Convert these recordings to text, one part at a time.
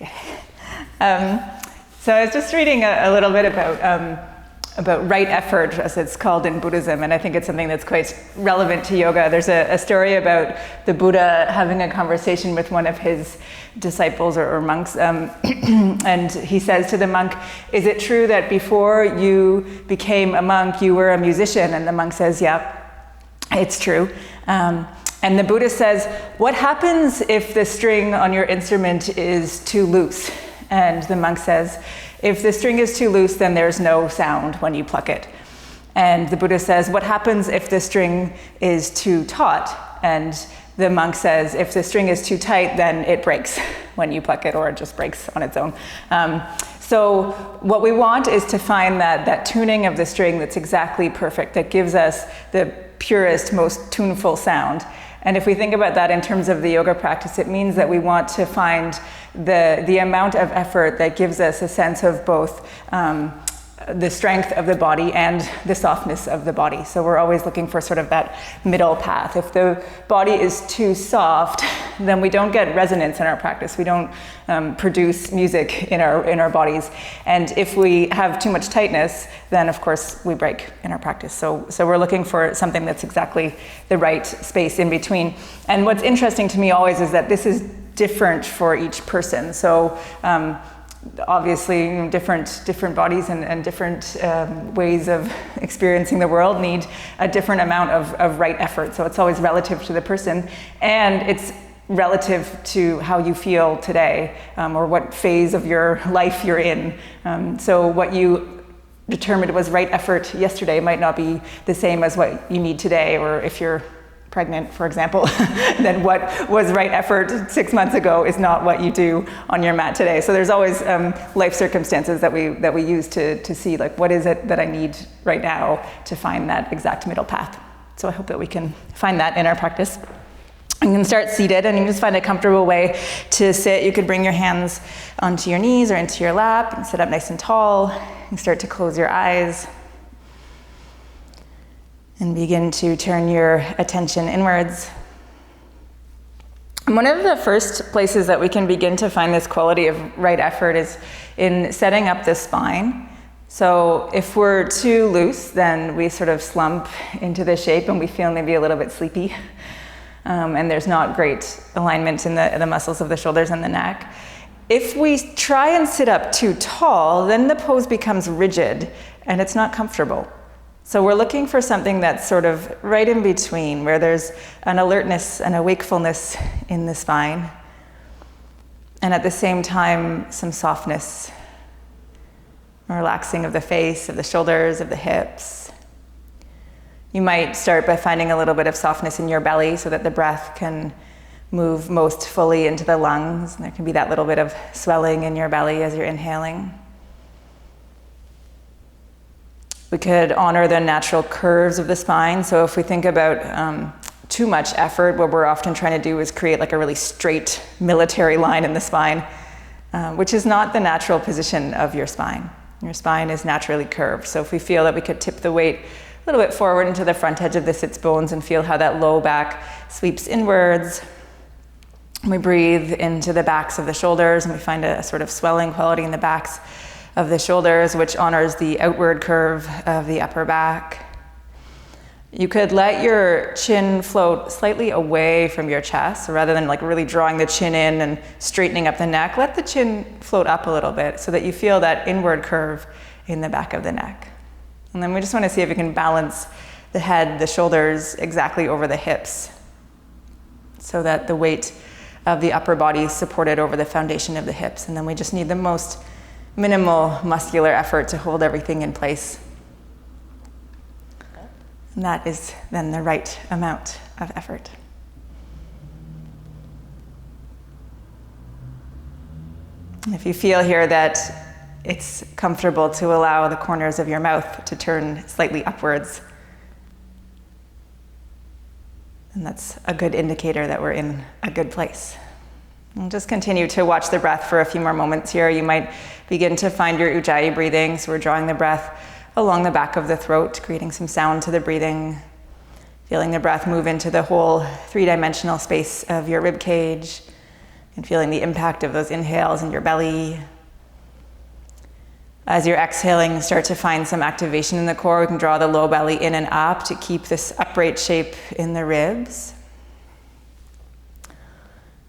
Okay. So I was just reading a little bit about right effort, as it's called in Buddhism, and I think it's something that's quite relevant to yoga. There's a story about the Buddha having a conversation with one of his disciples or monks, and he says to the monk, "Is it true that before you became a monk, you were a musician?" And the monk says, "Yeah, it's true." And the Buddha says, "What happens if the string on your instrument is too loose?" And the monk says, "If the string is too loose, then there's no sound when you pluck it." And the Buddha says, "What happens if the string is too taut?" And the monk says, "If the string is too tight, then it breaks when you pluck it, or it just breaks on its own." So what we want is to find that tuning of the string that's exactly perfect, that gives us the purest, most tuneful sound. And if we think about that in terms of the yoga practice, it means that we want to find the amount of effort that gives us a sense of both the strength of the body and the softness of the body. So we're always looking for sort of that middle path. If the body is too soft, then we don't get resonance in our practice. We don't produce music in our bodies. And if we have too much tightness, then of course we break in our practice. So we're looking for something that's exactly the right space in between. And what's interesting to me always is that this is different for each person. So obviously different bodies and different ways of experiencing the world need a different amount of right effort. So it's always relative to the person, and it's relative to how you feel today, or what phase of your life you're in. So what you determined was right effort yesterday might not be the same as what you need today, or if you're pregnant, for example, then what was right effort 6 months ago is not what you do on your mat today. So there's always life circumstances that we use to see, like, what is it that I need right now to find that exact middle path. So I hope that we can find that in our practice. You can start seated, and you just find a comfortable way to sit. You could bring your hands onto your knees or into your lap and sit up nice and tall. You start to close your eyes and begin to turn your attention inwards. And one of the first places that we can begin to find this quality of right effort is in setting up the spine. So if we're too loose, then we sort of slump into the shape and we feel maybe a little bit sleepy. And there's not great alignment in the muscles of the shoulders and the neck. If we try and sit up too tall, then the pose becomes rigid and it's not comfortable. So we're looking for something that's sort of right in between, where there's an alertness and a wakefulness in the spine, and at the same time, some softness, relaxing of the face, of the shoulders, of the hips. You might start by finding a little bit of softness in your belly so that the breath can move most fully into the lungs, and there can be that little bit of swelling in your belly as you're inhaling. We could honor the natural curves of the spine. So if we think about too much effort, what we're often trying to do is create like a really straight military line in the spine, which is not the natural position of your spine. Your spine is naturally curved. So if we feel that we could tip the weight a little bit forward into the front edge of the sits bones and feel how that low back sweeps inwards. We breathe into the backs of the shoulders, and we find a sort of swelling quality in the backs of the shoulders, which honors the outward curve of the upper back. You could let your chin float slightly away from your chest. So rather than like really drawing the chin in and straightening up the neck, let the chin float up a little bit so that you feel that inward curve in the back of the neck. And then we just want to see if you can balance the head, the shoulders exactly over the hips so that the weight of the upper body is supported over the foundation of the hips. And then we just need the most minimal muscular effort to hold everything in place. And that is then the right amount of effort. And if you feel here that it's comfortable to allow the corners of your mouth to turn slightly upwards, and that's a good indicator that we're in a good place. And just continue to watch the breath for a few more moments here. You might begin to find your ujjayi breathing. So we're drawing the breath along the back of the throat, creating some sound to the breathing, feeling the breath move into the whole three-dimensional space of your rib cage, and feeling the impact of those inhales in your belly. As you're exhaling, start to find some activation in the core. We can draw the low belly in and up to keep this upright shape in the ribs.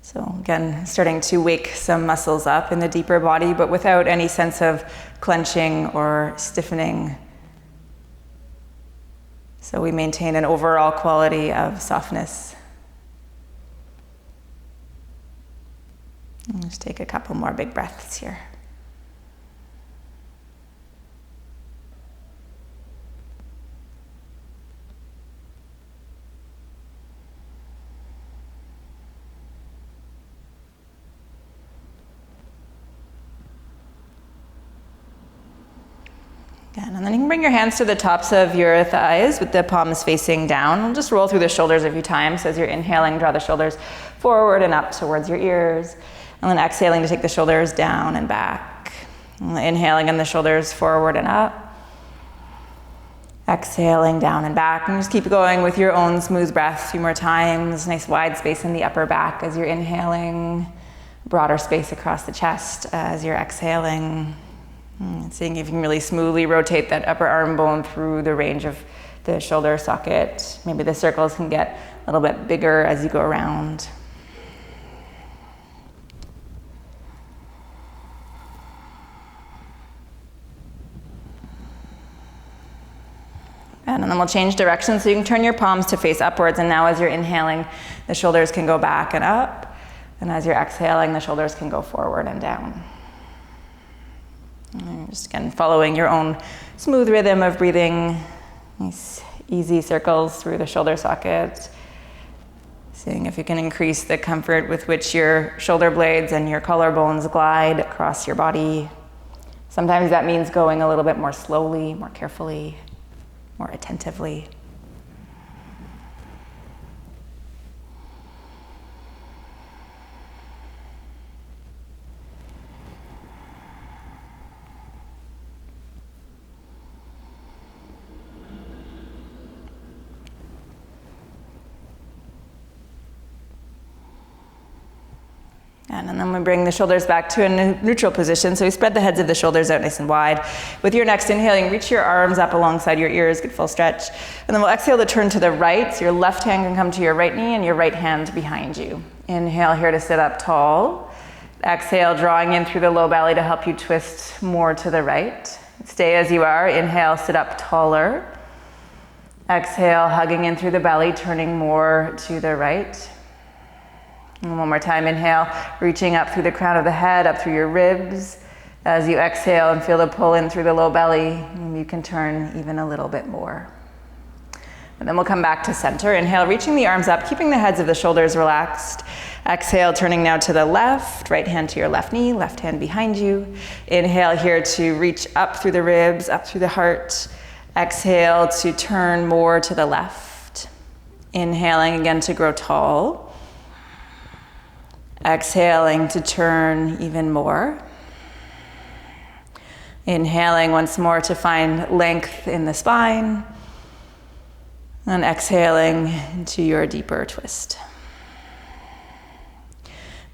So again, starting to wake some muscles up in the deeper body, but without any sense of clenching or stiffening. So we maintain an overall quality of softness. And just take a couple more big breaths here. Again, and then you can bring your hands to the tops of your thighs with the palms facing down. We'll just roll through the shoulders a few times. So as you're inhaling, draw the shoulders forward and up towards your ears. And then exhaling to take the shoulders down and back. And inhaling and the shoulders forward and up. Exhaling down and back. And just keep going with your own smooth breath a few more times. Nice wide space in the upper back as you're inhaling. Broader space across the chest as you're exhaling. And seeing if you can really smoothly rotate that upper arm bone through the range of the shoulder socket. Maybe the circles can get a little bit bigger as you go around. And then we'll change direction so you can turn your palms to face upwards. And now as you're inhaling, the shoulders can go back and up. And as you're exhaling, the shoulders can go forward and down. And just again, following your own smooth rhythm of breathing, nice easy circles through the shoulder socket. Seeing if you can increase the comfort with which your shoulder blades and your collarbones glide across your body. Sometimes that means going a little bit more slowly, more carefully, more attentively. And then we bring the shoulders back to a neutral position. So we spread the heads of the shoulders out nice and wide. With your next inhaling, reach your arms up alongside your ears, good full stretch. And then we'll exhale to turn to the right. So your left hand can come to your right knee and your right hand behind you. Inhale here to sit up tall. Exhale, drawing in through the low belly to help you twist more to the right. Stay as you are. Inhale, sit up taller. Exhale, hugging in through the belly, turning more to the right. And one more time, inhale, reaching up through the crown of the head, up through your ribs. As you exhale and feel the pull in through the low belly, you can turn even a little bit more. And then we'll come back to center. Inhale, reaching the arms up, keeping the heads of the shoulders relaxed. Exhale, turning now to the left, right hand to your left knee, left hand behind you. Inhale here to reach up through the ribs, up through the heart. Exhale to turn more to the left. Inhaling again to grow tall. Exhaling to turn even more. Inhaling once more to find length in the spine. And exhaling into your deeper twist.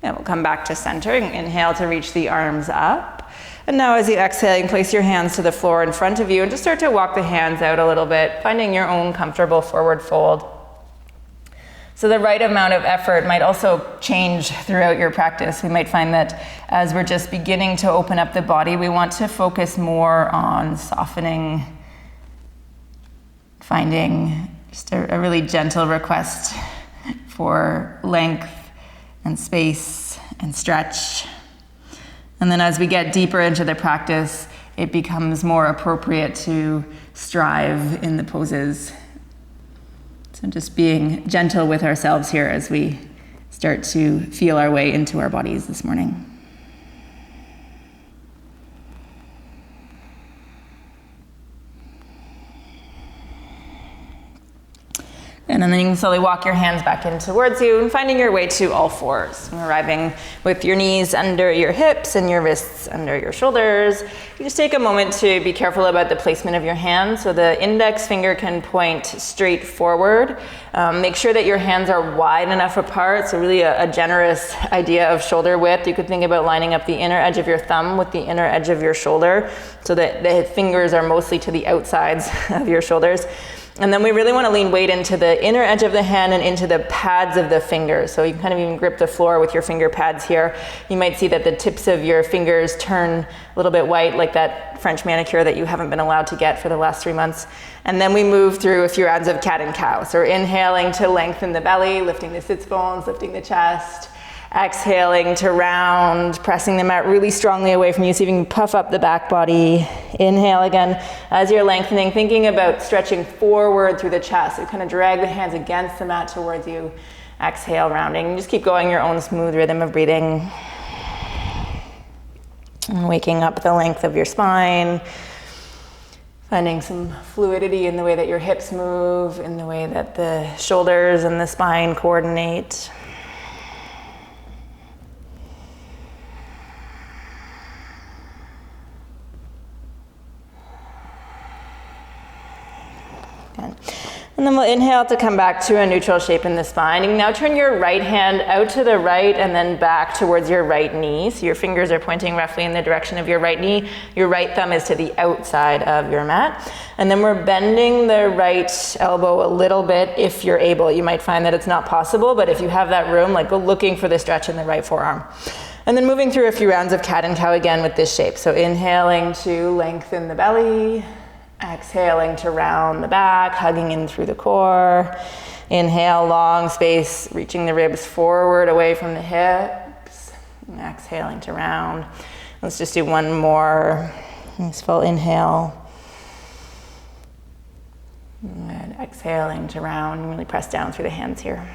And we'll come back to center. Inhale to reach the arms up. And now as you exhale, you can place your hands to the floor in front of you and just start to walk the hands out a little bit, finding your own comfortable forward fold. So the right amount of effort might also change throughout your practice. We might find that as we're just beginning to open up the body, we want to focus more on softening, finding just a really gentle request for length and space and stretch. And then as we get deeper into the practice, it becomes more appropriate to strive in the poses. So just being gentle with ourselves here as we start to feel our way into our bodies this morning. And then you can slowly walk your hands back in towards you and finding your way to all fours. Arriving with your knees under your hips and your wrists under your shoulders. You just take a moment to be careful about the placement of your hands. So the index finger can point straight forward. Make sure that your hands are wide enough apart. So really a generous idea of shoulder width. You could think about lining up the inner edge of your thumb with the inner edge of your shoulder so that the fingers are mostly to the outsides of your shoulders. And then we really want to lean weight into the inner edge of the hand and into the pads of the fingers. So you can kind of even grip the floor with your finger pads here. You might see that the tips of your fingers turn a little bit white, like that French manicure that you haven't been allowed to get for the last 3 months. And then we move through a few rounds of cat and cow. So we're inhaling to lengthen the belly, lifting the sits bones, lifting the chest. Exhaling to round, pressing the mat really strongly away from you so you can puff up the back body. Inhale again as you're lengthening, thinking about stretching forward through the chest. So kind of drag the hands against the mat towards you. Exhale, rounding. Just keep going your own smooth rhythm of breathing. And waking up the length of your spine. Finding some fluidity in the way that your hips move, in the way that the shoulders and the spine coordinate. And then we'll inhale to come back to a neutral shape in the spine. You can now turn your right hand out to the right and then back towards your right knee. So your fingers are pointing roughly in the direction of your right knee. Your right thumb is to the outside of your mat. And then we're bending the right elbow a little bit if you're able. You might find that it's not possible, but if you have that room, like go looking for the stretch in the right forearm. And then moving through a few rounds of cat and cow again with this shape. So inhaling to lengthen the belly. Exhaling to round the back, hugging in through the core. Inhale, long space, reaching the ribs forward away from the hips. And exhaling to round. Let's just do one more. Nice full inhale. And exhaling to round. Really press down through the hands here.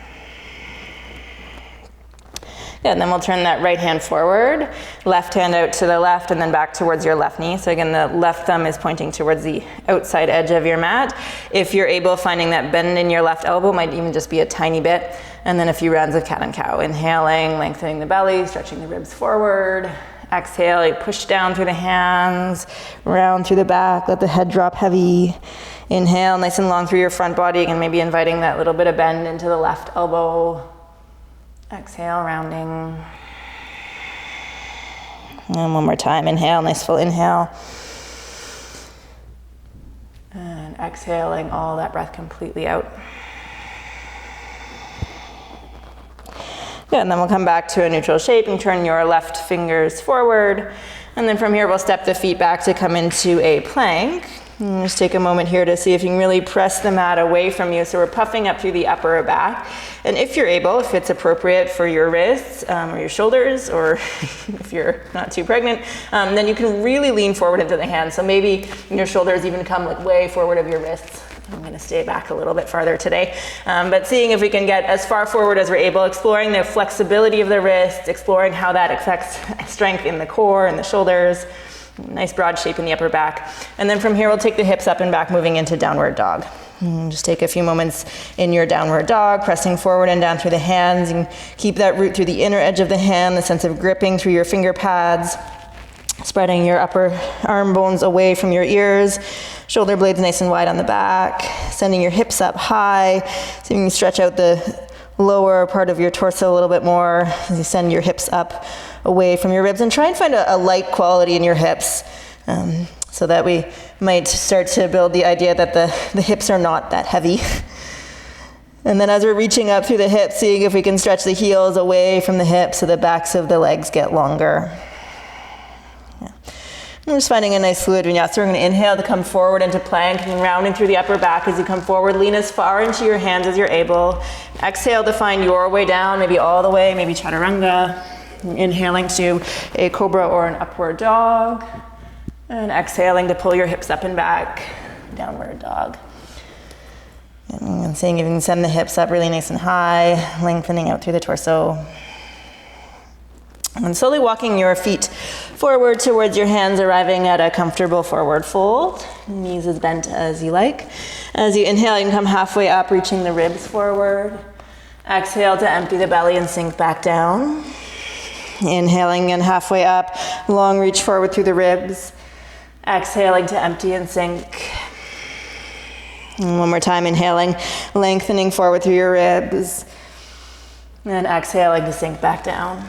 Good, and then we'll turn that right hand forward, left hand out to the left and then back towards your left knee. So again, the left thumb is pointing towards the outside edge of your mat. If you're able, finding that bend in your left elbow might even just be a tiny bit. And then a few rounds of cat and cow. Inhaling, lengthening the belly, stretching the ribs forward. Exhale, you push down through the hands, round through the back, let the head drop heavy. Inhale, nice and long through your front body, and maybe inviting that little bit of bend into the left elbow. Exhale, rounding. And one more time, inhale, nice full inhale. And exhaling all that breath completely out. Good, and then we'll come back to a neutral shape and turn your left fingers forward. And then from here, we'll step the feet back to come into a plank. And just take a moment here to see if you can really press the mat away from you. So we're puffing up through the upper back. And if you're able, if it's appropriate for your wrists or your shoulders, or if you're not too pregnant, then you can really lean forward into the hands. So maybe your shoulders even come like way forward of your wrists. I'm going to stay back a little bit farther today. But seeing if we can get as far forward as we're able, exploring the flexibility of the wrists, exploring how that affects strength in the core and the shoulders. Nice broad shape in the upper back. And then from here, we'll take the hips up and back, moving into downward dog. And just take a few moments in your downward dog, pressing forward and down through the hands. You can keep that root through the inner edge of the hand, the sense of gripping through your finger pads, spreading your upper arm bones away from your ears, shoulder blades nice and wide on the back, sending your hips up high, so you can stretch out the lower part of your torso a little bit more as you send your hips up away from your ribs, and try and find a light quality in your hips, so that we might start to build the idea that the hips are not that heavy. And then as we're reaching up through the hips, seeing if we can stretch the heels away from the hips so the backs of the legs get longer. Yeah. I'm just finding a nice fluid vinyasa. We're going to inhale to come forward into plank and rounding through the upper back as you come forward. Lean as far into your hands as you're able. Exhale to find your way down, maybe all the way, maybe chaturanga. Inhaling to a cobra or an upward dog. And exhaling to pull your hips up and back, downward dog. And seeing if you can send the hips up really nice and high, lengthening out through the torso. And slowly walking your feet forward towards your hands, arriving at a comfortable forward fold. Knees as bent as you like. As you inhale, you can come halfway up, reaching the ribs forward. Exhale to empty the belly and sink back down. Inhaling and halfway up, long reach forward through the ribs. Exhaling to empty and sink. And one more time, inhaling, lengthening forward through your ribs. And exhaling to sink back down.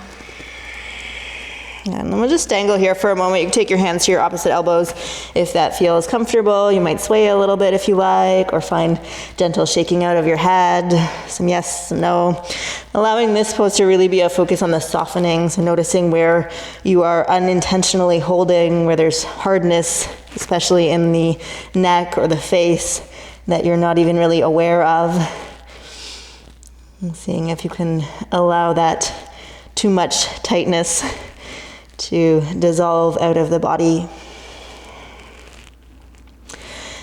And then we'll just dangle here for a moment. You can take your hands to your opposite elbows if that feels comfortable. You might sway a little bit if you like, or find gentle shaking out of your head. Some yes, some no. Allowing this pose to really be a focus on the softening, so noticing where you are unintentionally holding, where there's hardness, especially in the neck or the face, that you're not even really aware of. And seeing if you can allow that too much tightness to dissolve out of the body.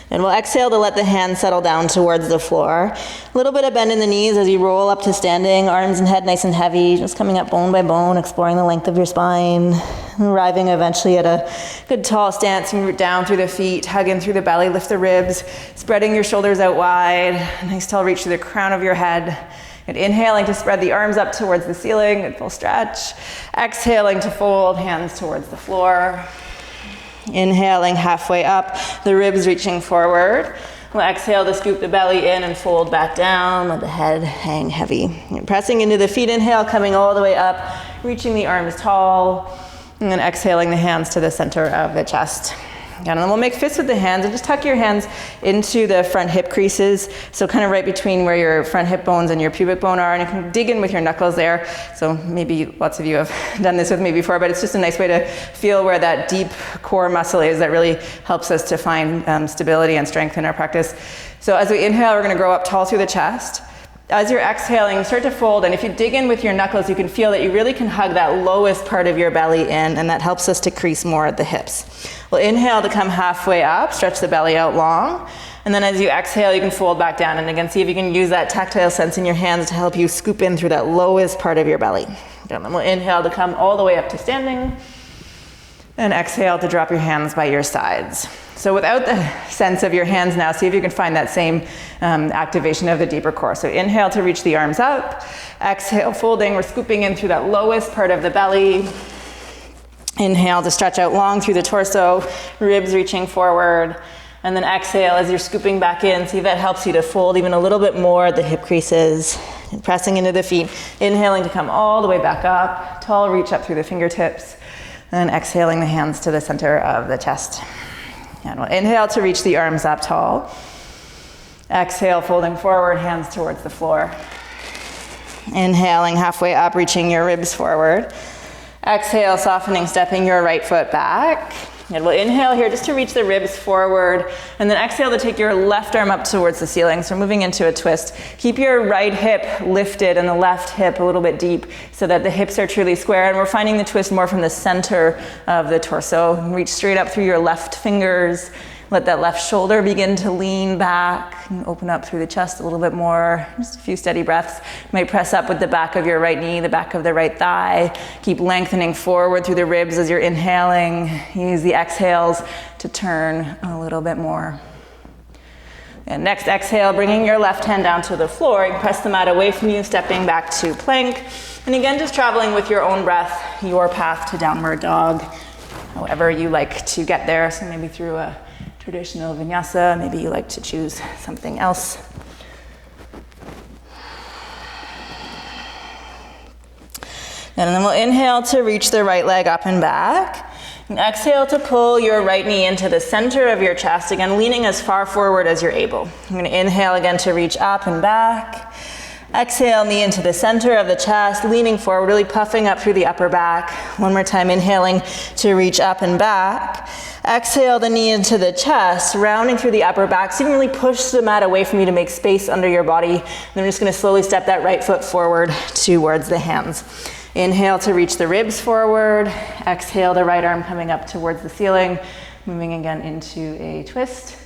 And we'll exhale to let the hands settle down towards the floor. A little bit of bend in the knees as you roll up to standing, arms and head nice and heavy, just coming up bone by bone, exploring the length of your spine, arriving eventually at a good tall stance. You root down through the feet, hug in through the belly, lift the ribs, spreading your shoulders out wide. Nice tall reach to the crown of your head. And inhaling to spread the arms up towards the ceiling, good full stretch. Exhaling to fold, hands towards the floor. Inhaling halfway up, the ribs reaching forward. We'll exhale to scoop the belly in and fold back down, let the head hang heavy. And pressing into the feet, inhale, coming all the way up, reaching the arms tall, and then exhaling the hands to the center of the chest. And then we'll make fists with the hands and just tuck your hands into the front hip creases. So kind of right between where your front hip bones and your pubic bone are, and you can dig in with your knuckles there. So maybe lots of you have done this with me before, but it's just a nice way to feel where that deep core muscle is that really helps us to find stability and strength in our practice. So as we inhale, we're gonna grow up tall through the chest. As you're exhaling, start to fold, and if you dig in with your knuckles, you can feel that you really can hug that lowest part of your belly in, and that helps us to crease more at the hips. We'll inhale to come halfway up, stretch the belly out long, and then as you exhale, you can fold back down, and again, see if you can use that tactile sense in your hands to help you scoop in through that lowest part of your belly. And then we'll inhale to come all the way up to standing, and exhale to drop your hands by your sides. So without the sense of your hands now, see if you can find that same activation of the deeper core. So inhale to reach the arms up. Exhale, folding. We're scooping in through that lowest part of the belly. Inhale to stretch out long through the torso, ribs reaching forward. And then exhale as you're scooping back in. See if that helps you to fold even a little bit more at the hip creases. And pressing into the feet. Inhaling to come all the way back up. Tall reach up through the fingertips. And exhaling the hands to the center of the chest. And we'll inhale to reach the arms up tall. Exhale, folding forward, hands towards the floor. Inhaling halfway up, reaching your ribs forward. Exhale, softening, stepping your right foot back. And we'll inhale here just to reach the ribs forward, and then exhale to take your left arm up towards the ceiling. So moving into a twist. Keep your right hip lifted and the left hip a little bit deep so that the hips are truly square, and we're finding the twist more from the center of the torso. Reach straight up through your left fingers. Let that left shoulder begin to lean back and open up through the chest a little bit more. Just a few steady breaths. You might press up with the back of your right knee, the back of the right thigh. Keep lengthening forward through the ribs as you're inhaling. Use the exhales to turn a little bit more. And next exhale, bringing your left hand down to the floor. You can press the mat away from you, stepping back to plank. And again, just traveling with your own breath, your path to downward dog, however you like to get there. So maybe through a traditional vinyasa, maybe you like to choose something else. And then we'll inhale to reach the right leg up and back. And exhale to pull your right knee into the center of your chest, again leaning as far forward as you're able. I'm going to inhale again to reach up and back. Exhale, knee into the center of the chest, leaning forward, really puffing up through the upper back. One more time, inhaling to reach up and back. Exhale the knee into the chest, rounding through the upper back. So you can really push the mat away from you to make space under your body. And then we're just going to slowly step that right foot forward towards the hands. Inhale to reach the ribs forward. Exhale, the right arm coming up towards the ceiling. Moving again into a twist.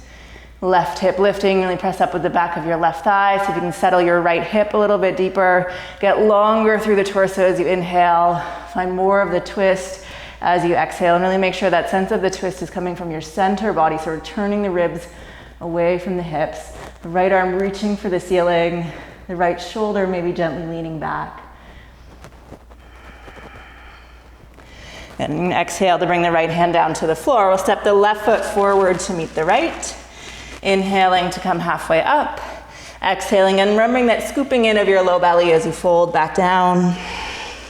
Left hip lifting, really press up with the back of your left thigh. So if you can settle your right hip a little bit deeper. Get longer through the torso as you inhale. Find more of the twist as you exhale, and really make sure that sense of the twist is coming from your center body. So we're turning the ribs away from the hips, the right arm reaching for the ceiling, the right shoulder maybe gently leaning back. And exhale to bring the right hand down to the floor. We'll step the left foot forward to meet the right. Inhaling to come halfway up. Exhaling and remembering that scooping in of your low belly as you fold back down.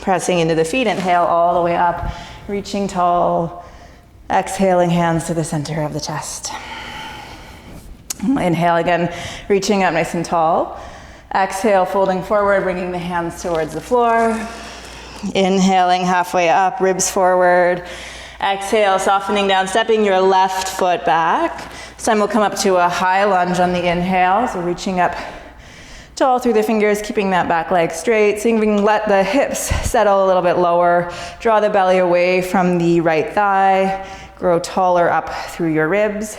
Pressing into the feet, inhale all the way up, reaching tall. Exhaling, hands to the center of the chest. Inhale again, reaching up nice and tall. Exhale, folding forward, bringing the hands towards the floor. Inhaling halfway up, ribs forward. Exhale, softening down, stepping your left foot back. This time we'll come up to a high lunge on the inhale. So reaching up tall through the fingers, keeping that back leg straight. So you can let the hips settle a little bit lower. Draw the belly away from the right thigh. Grow taller up through your ribs.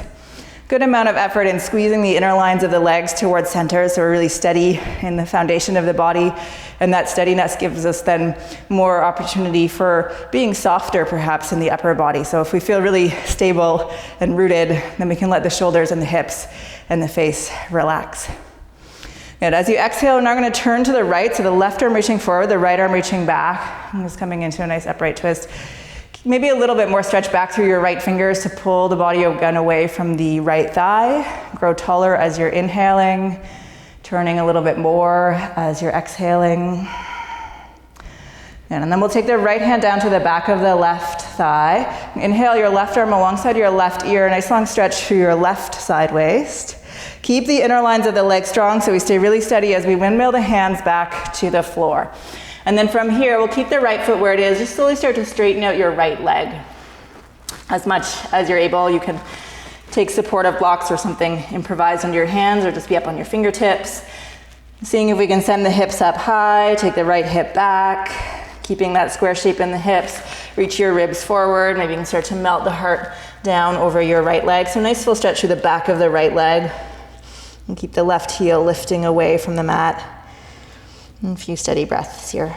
Good amount of effort in squeezing the inner lines of the legs towards center, so we're really steady in the foundation of the body, and that steadiness gives us then more opportunity for being softer perhaps in the upper body. So if we feel really stable and rooted, then we can let the shoulders and the hips and the face relax. And as you exhale, we're now going to turn to the right, so the left arm reaching forward, the right arm reaching back, and just coming into a nice upright twist. Maybe a little bit more stretch back through your right fingers to pull the body again away from the right thigh. Grow taller as you're inhaling, turning a little bit more as you're exhaling. And then we'll take the right hand down to the back of the left thigh. Inhale your left arm alongside your left ear, nice long stretch through your left side waist. Keep the inner lines of the leg strong so we stay really steady as we windmill the hands back to the floor. And then from here, we'll keep the right foot where it is. Just slowly start to straighten out your right leg. As much as you're able, you can take supportive blocks or something improvised under your hands or just be up on your fingertips. Seeing if we can send the hips up high, take the right hip back, keeping that square shape in the hips. Reach your ribs forward. Maybe you can start to melt the heart down over your right leg. So nice full stretch through the back of the right leg. And keep the left heel lifting away from the mat. And a few steady breaths here.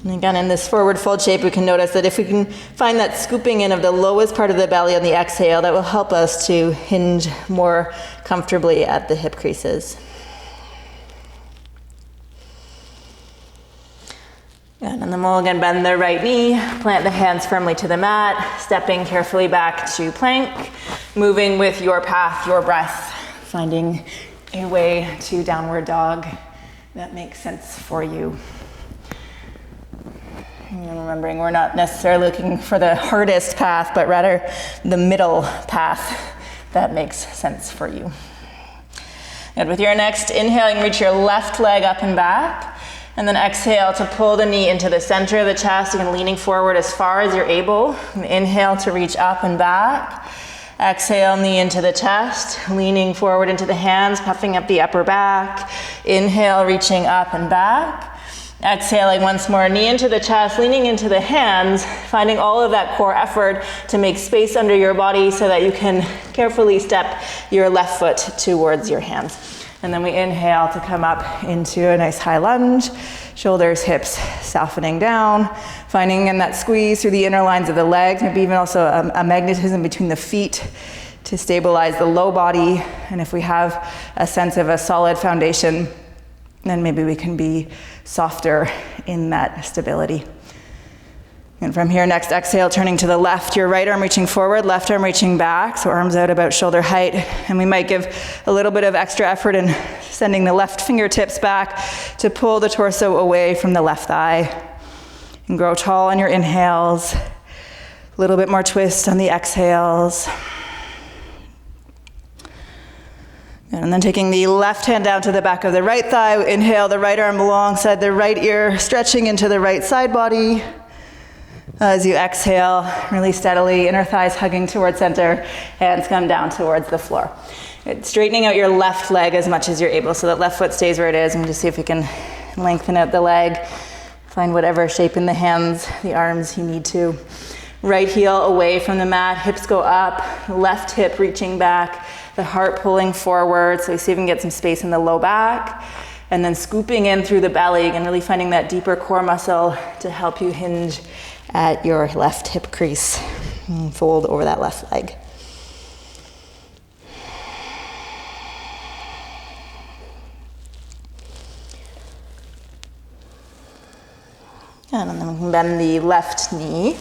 And again, in this forward fold shape, we can notice that if we can find that scooping in of the lowest part of the belly on the exhale, that will help us to hinge more comfortably at the hip creases. Good. And then we'll again bend the right knee, plant the hands firmly to the mat, stepping carefully back to plank, moving with your path, your breath, finding a way to downward dog that makes sense for you. And remembering we're not necessarily looking for the hardest path, but rather the middle path that makes sense for you. And with your next inhaling, reach your left leg up and back, and then exhale to pull the knee into the center of the chest, again leaning forward as far as you're able. And inhale to reach up and back. Exhale, knee into the chest, leaning forward into the hands, puffing up the upper back. Inhale, reaching up and back. Exhaling once more, knee into the chest, leaning into the hands, finding all of that core effort to make space under your body so that you can carefully step your left foot towards your hands. And then we inhale to come up into a nice high lunge, shoulders, hips softening down, finding in that squeeze through the inner lines of the legs, maybe even also a magnetism between the feet to stabilize the low body. And if we have a sense of a solid foundation, then maybe we can be softer in that stability. And from here, next exhale, turning to the left, your right arm reaching forward, left arm reaching back, so arms out about shoulder height. And we might give a little bit of extra effort in sending the left fingertips back to pull the torso away from the left thigh. And grow tall on your inhales, a little bit more twist on the exhales. And then taking the left hand down to the back of the right thigh, inhale the right arm alongside the right ear, stretching into the right side body. As you exhale, really steadily, inner thighs hugging towards center, hands come down towards the floor. Good. Straightening out your left leg as much as you're able so that left foot stays where it is, and just see if we can lengthen out the leg. Find whatever shape in the hands, the arms you need to. Right heel away from the mat, hips go up, left hip reaching back, the heart pulling forward, so we see if we can get some space in the low back. And then scooping in through the belly and really finding that deeper core muscle to help you hinge at your left hip crease and fold over that left leg. And then we can bend the left knee.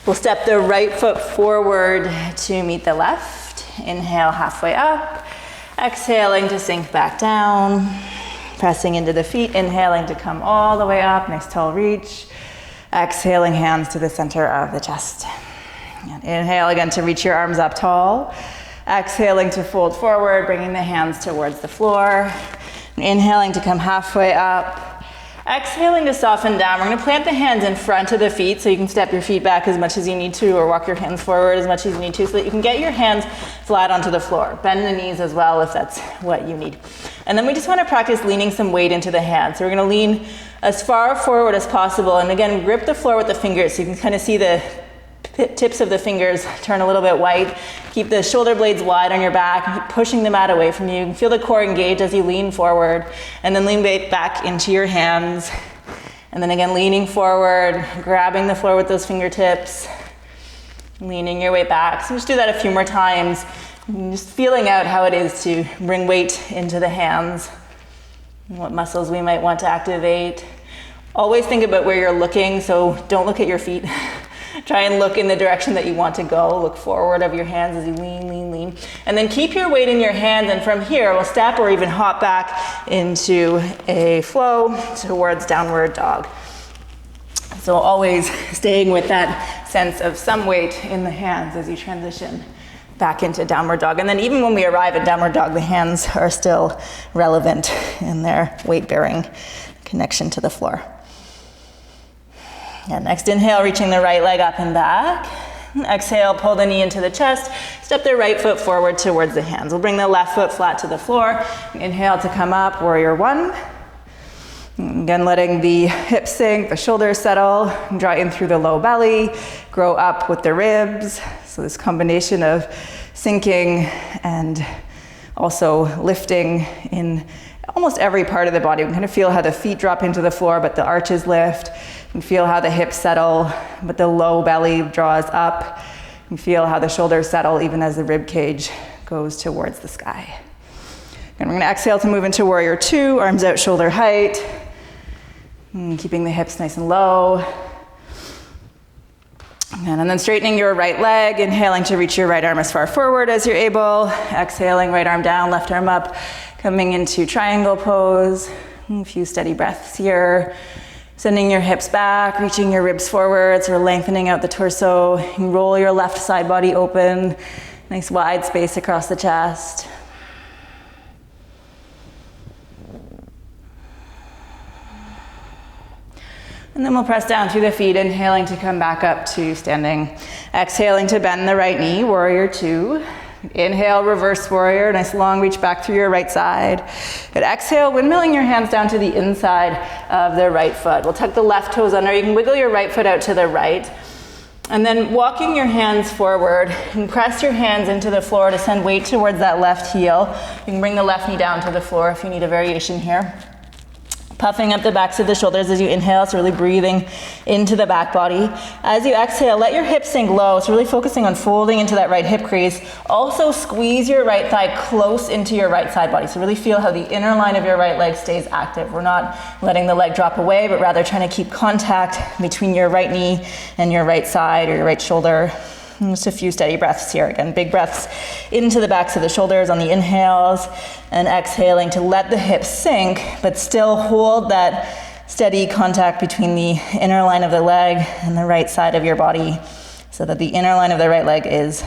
We'll step the right foot forward to meet the left. Inhale, halfway up. Exhaling to sink back down. Pressing into the feet, inhaling to come all the way up, nice tall reach. Exhaling, hands to the center of the chest. And inhale again to reach your arms up tall. Exhaling to fold forward, bringing the hands towards the floor. And inhaling to come halfway up. Exhaling to soften down. We're going to plant the hands in front of the feet so you can step your feet back as much as you need to, or walk your hands forward as much as you need to, so that you can get your hands flat onto the floor. Bend the knees as well if that's what you need. And then we just want to practice leaning some weight into the hands. So we're going to lean as far forward as possible. And again, grip the floor with the fingers so you can kind of see the tips of the fingers turn a little bit white. Keep the shoulder blades wide on your back, keep pushing the mat away from you. You can feel the core engage as you lean forward, and then lean back into your hands. And then again, leaning forward, grabbing the floor with those fingertips, leaning your way back. So just do that a few more times. Just feeling out how it is to bring weight into the hands, and what muscles we might want to activate. Always think about where you're looking, so don't look at your feet. Try and look in the direction that you want to go. Look forward of your hands as you lean, lean, lean. And then keep your weight in your hands, and from here we'll step or even hop back into a flow towards downward dog. So always staying with that sense of some weight in the hands as you transition back into downward dog. And then even when we arrive at downward dog, the hands are still relevant in their weight-bearing connection to the floor. And next inhale, reaching the right leg up and back. Exhale, pull the knee into the chest. Step the right foot forward towards the hands. We'll bring the left foot flat to the floor. Inhale to come up, warrior one. Again, letting the hips sink, the shoulders settle. Draw in through the low belly. Grow up with the ribs. So this combination of sinking and also lifting in almost every part of the body. We can kind of feel how the feet drop into the floor, but the arches lift. You can feel how the hips settle, but the low belly draws up. You can feel how the shoulders settle even as the rib cage goes towards the sky. And we're going to exhale to move into warrior two, arms out shoulder height. And keeping the hips nice and low. And then straightening your right leg, inhaling to reach your right arm as far forward as you're able. Exhaling, right arm down, left arm up. Coming into triangle pose. A few steady breaths here. Sending your hips back, reaching your ribs forwards, or lengthening out the torso. You can roll your left side body open. Nice wide space across the chest. And then we'll press down through the feet, inhaling to come back up to standing. Exhaling to bend the right knee, warrior two. Inhale, reverse warrior, nice long reach back through your right side. Good, exhale, windmilling your hands down to the inside of the right foot. We'll tuck the left toes under. You can wiggle your right foot out to the right. And then walking your hands forward, and press your hands into the floor to send weight towards that left heel. You can bring the left knee down to the floor if you need a variation here. Puffing up the backs of the shoulders as you inhale, so really breathing into the back body. As you exhale, let your hips sink low, so really focusing on folding into that right hip crease. Also squeeze your right thigh close into your right side body, so really feel how the inner line of your right leg stays active. We're not letting the leg drop away, but rather trying to keep contact between your right knee and your right side or your right shoulder. Just a few steady breaths here. Again, big breaths into the backs of the shoulders on the inhales, and exhaling to let the hips sink, but still hold that steady contact between the inner line of the leg and the right side of your body so that the inner line of the right leg is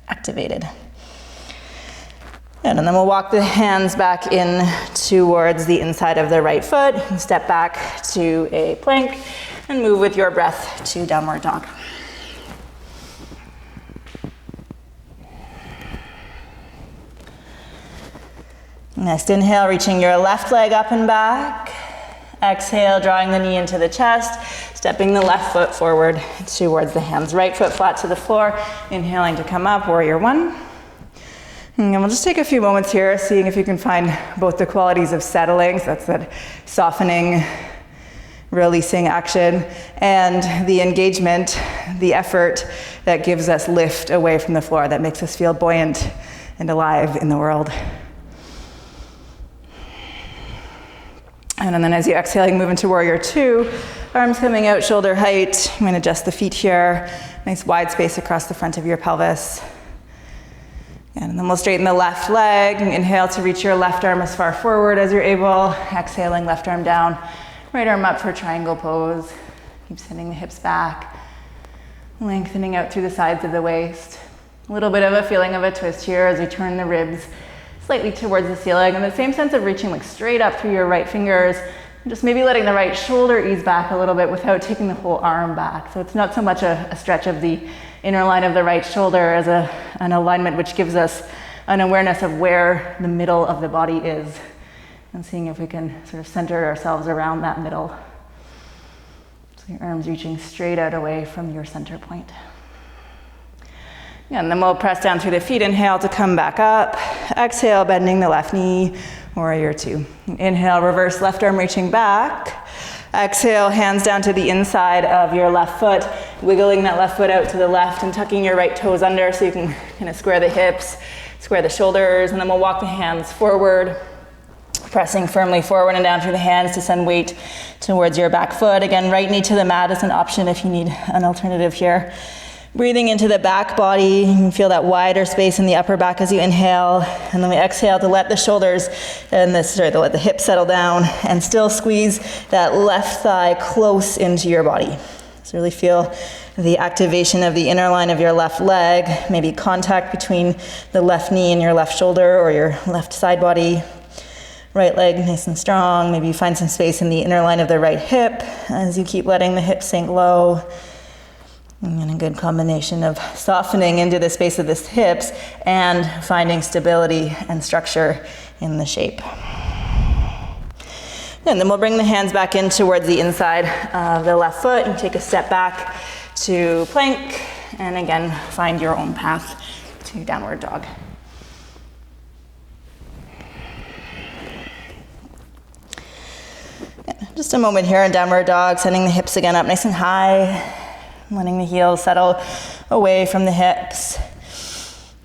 activated. And then we'll walk the hands back in towards the inside of the right foot. Step back to a plank and move with your breath to downward dog. Next inhale, reaching your left leg up and back. Exhale, drawing the knee into the chest, stepping the left foot forward towards the hands. Right foot flat to the floor. Inhaling to come up, warrior one. And we'll just take a few moments here, seeing if you can find both the qualities of settling, so that's that softening, releasing action, and the engagement, the effort that gives us lift away from the floor, that makes us feel buoyant and alive in the world. And then as you exhale, you move into warrior two, arms coming out, shoulder height. I'm going to adjust the feet here, nice wide space across the front of your pelvis. And then we'll straighten the left leg. Inhale to reach your left arm as far forward as you're able. Exhaling, left arm down, right arm up for triangle pose. Keep sending the hips back, lengthening out through the sides of the waist. A little bit of a feeling of a twist here as we turn the ribs slightly towards the ceiling, and the same sense of reaching like straight up through your right fingers, and just maybe letting the right shoulder ease back a little bit without taking the whole arm back. So it's not so much a stretch of the inner line of the right shoulder as an alignment which gives us an awareness of where the middle of the body is, and seeing if we can sort of center ourselves around that middle. So your arms reaching straight out away from your center point. And then we'll press down through the feet. Inhale to come back up. Exhale, bending the left knee, warrior two. Inhale, reverse left arm reaching back. Exhale, hands down to the inside of your left foot, wiggling that left foot out to the left and tucking your right toes under so you can kind of square the hips, square the shoulders, and then we'll walk the hands forward, pressing firmly forward and down through the hands to send weight towards your back foot. Again, right knee to the mat is an option if you need an alternative here. Breathing into the back body, you can feel that wider space in the upper back as you inhale, and then we exhale to let the shoulders and to let the hips settle down, and still squeeze that left thigh close into your body. So really feel the activation of the inner line of your left leg, maybe contact between the left knee and your left shoulder or your left side body. Right leg nice and strong. Maybe you find some space in the inner line of the right hip as you keep letting the hips sink low. And a good combination of softening into the space of the hips and finding stability and structure in the shape. And then we'll bring the hands back in towards the inside of the left foot and take a step back to plank. And again, find your own path to downward dog. Just a moment here in downward dog, sending the hips again up nice and high. Letting the heels settle away from the hips.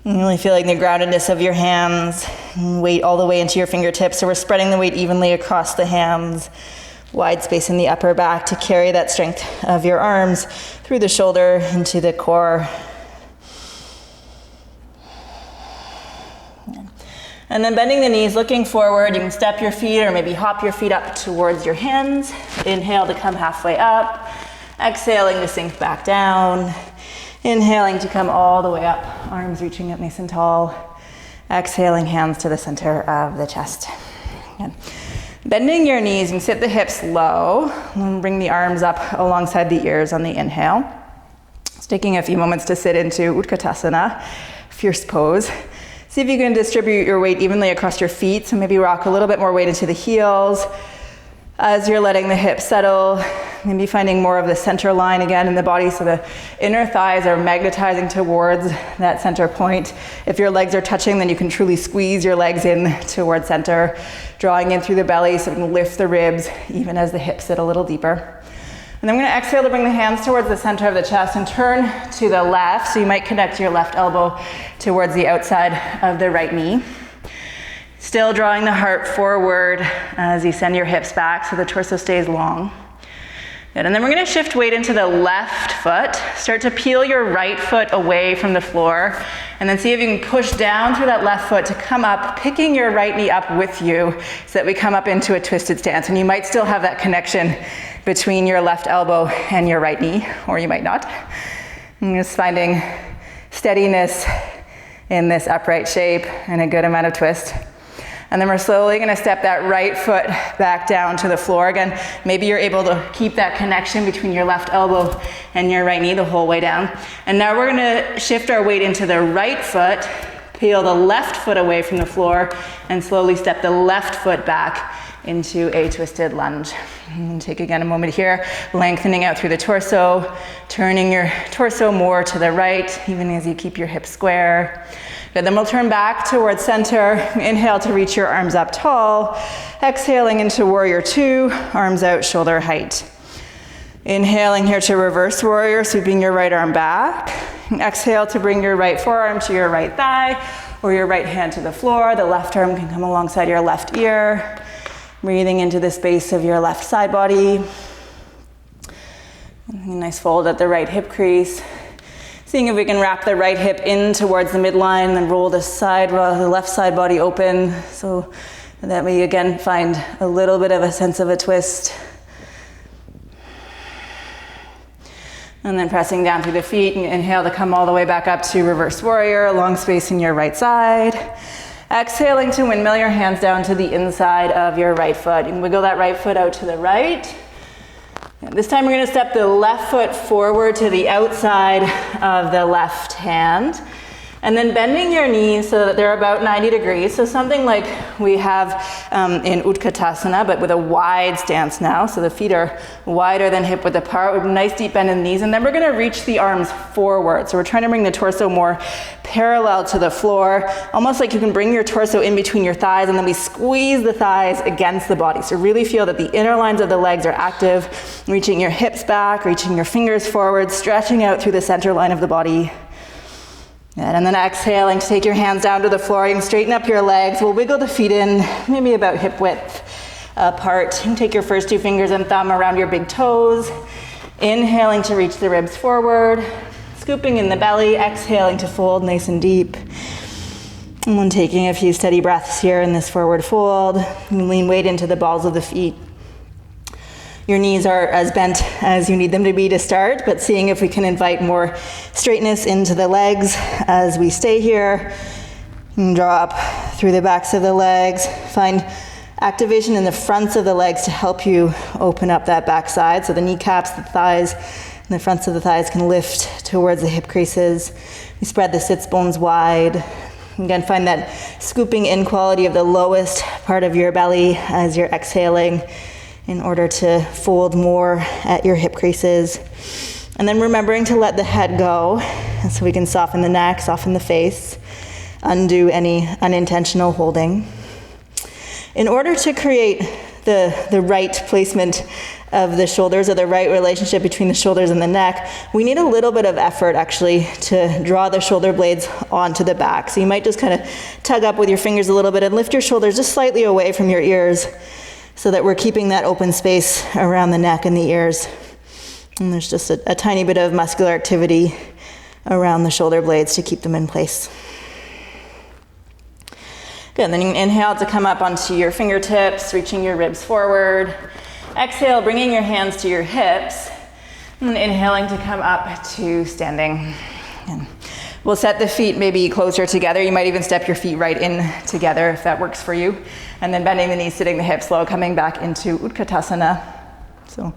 And really feeling the groundedness of your hands. And weight all the way into your fingertips. So we're spreading the weight evenly across the hands. Wide space in the upper back to carry that strength of your arms through the shoulder into the core. And then bending the knees, looking forward. You can step your feet or maybe hop your feet up towards your hands. Inhale to come halfway up. Exhaling to sink back down. Inhaling to come all the way up, arms reaching up nice and tall. Exhaling, hands to the center of the chest. Good. Bending your knees, you can sit the hips low and bring the arms up alongside the ears on the inhale. Just taking a few moments to sit into Utkatasana, fierce pose. See if you can distribute your weight evenly across your feet. So maybe rock a little bit more weight into the heels. As you're letting the hips settle, maybe finding more of the center line again in the body so the inner thighs are magnetizing towards that center point. If your legs are touching, then you can truly squeeze your legs in towards center, drawing in through the belly so you can lift the ribs even as the hips sit a little deeper. And then I'm going to exhale to bring the hands towards the center of the chest and turn to the left. So you might connect your left elbow towards the outside of the right knee. Still drawing the heart forward as you send your hips back so the torso stays long. Good. And then we're going to shift weight into the left foot. Start to peel your right foot away from the floor. And then see if you can push down through that left foot to come up, picking your right knee up with you so that we come up into a twisted stance. And you might still have that connection between your left elbow and your right knee, or you might not. I'm just finding steadiness in this upright shape and a good amount of twist. And then we're slowly going to step that right foot back down to the floor. Again, maybe you're able to keep that connection between your left elbow and your right knee the whole way down. And now we're going to shift our weight into the right foot, peel the left foot away from the floor, and slowly step the left foot back into a twisted lunge. And take again a moment here, lengthening out through the torso, turning your torso more to the right, even as you keep your hips square. Good, then we'll turn back towards center. Inhale to reach your arms up tall. Exhaling into warrior two, arms out, shoulder height. Inhaling here to reverse warrior, sweeping your right arm back. And exhale to bring your right forearm to your right thigh or your right hand to the floor. The left arm can come alongside your left ear. Breathing into the space of your left side body. And a nice fold at the right hip crease. Seeing if we can wrap the right hip in towards the midline, then roll the left side body open, so that we again find a little bit of a sense of a twist. And then pressing down through the feet, and inhale to come all the way back up to reverse warrior, long space in your right side. Exhaling to windmill your hands down to the inside of your right foot. You can wiggle that right foot out to the right. And this time we're going to step the left foot forward to the outside of the left hand. And then bending your knees so that they're about 90 degrees. So something like we have in Utkatasana, but with a wide stance now. So the feet are wider than hip width apart with a nice deep bend in the knees. And then we're gonna reach the arms forward. So we're trying to bring the torso more parallel to the floor. Almost like you can bring your torso in between your thighs, and then we squeeze the thighs against the body. So really feel that the inner lines of the legs are active, reaching your hips back, reaching your fingers forward, stretching out through the center line of the body. Good. And then exhaling to take your hands down to the floor. You can straighten up your legs. We'll wiggle the feet in, maybe about hip width apart. You can take your first two fingers and thumb around your big toes. Inhaling to reach the ribs forward. Scooping in the belly. Exhaling to fold nice and deep. And then taking a few steady breaths here in this forward fold. And lean weight into the balls of the feet. Your knees are as bent as you need them to be to start, but seeing if we can invite more straightness into the legs as we stay here. And draw up through the backs of the legs. Find activation in the fronts of the legs to help you open up that back side. So the kneecaps, the thighs, and the fronts of the thighs can lift towards the hip creases. You spread the sits bones wide. Again, find that scooping in quality of the lowest part of your belly as you're exhaling, in order to fold more at your hip creases. And then remembering to let the head go, so we can soften the neck, soften the face, undo any unintentional holding. In order to create the right placement of the shoulders, or the right relationship between the shoulders and the neck, we need a little bit of effort actually to draw the shoulder blades onto the back. So you might just kind of tug up with your fingers a little bit and lift your shoulders just slightly away from your ears, so that we're keeping that open space around the neck and the ears. And there's just a tiny bit of muscular activity around the shoulder blades to keep them in place. Good, then you can inhale to come up onto your fingertips, reaching your ribs forward. Exhale, bringing your hands to your hips. And inhaling to come up to standing. And we'll set the feet maybe closer together. You might even step your feet right in together if that works for you. And then bending the knees, sitting the hips low, coming back into Utkatasana. So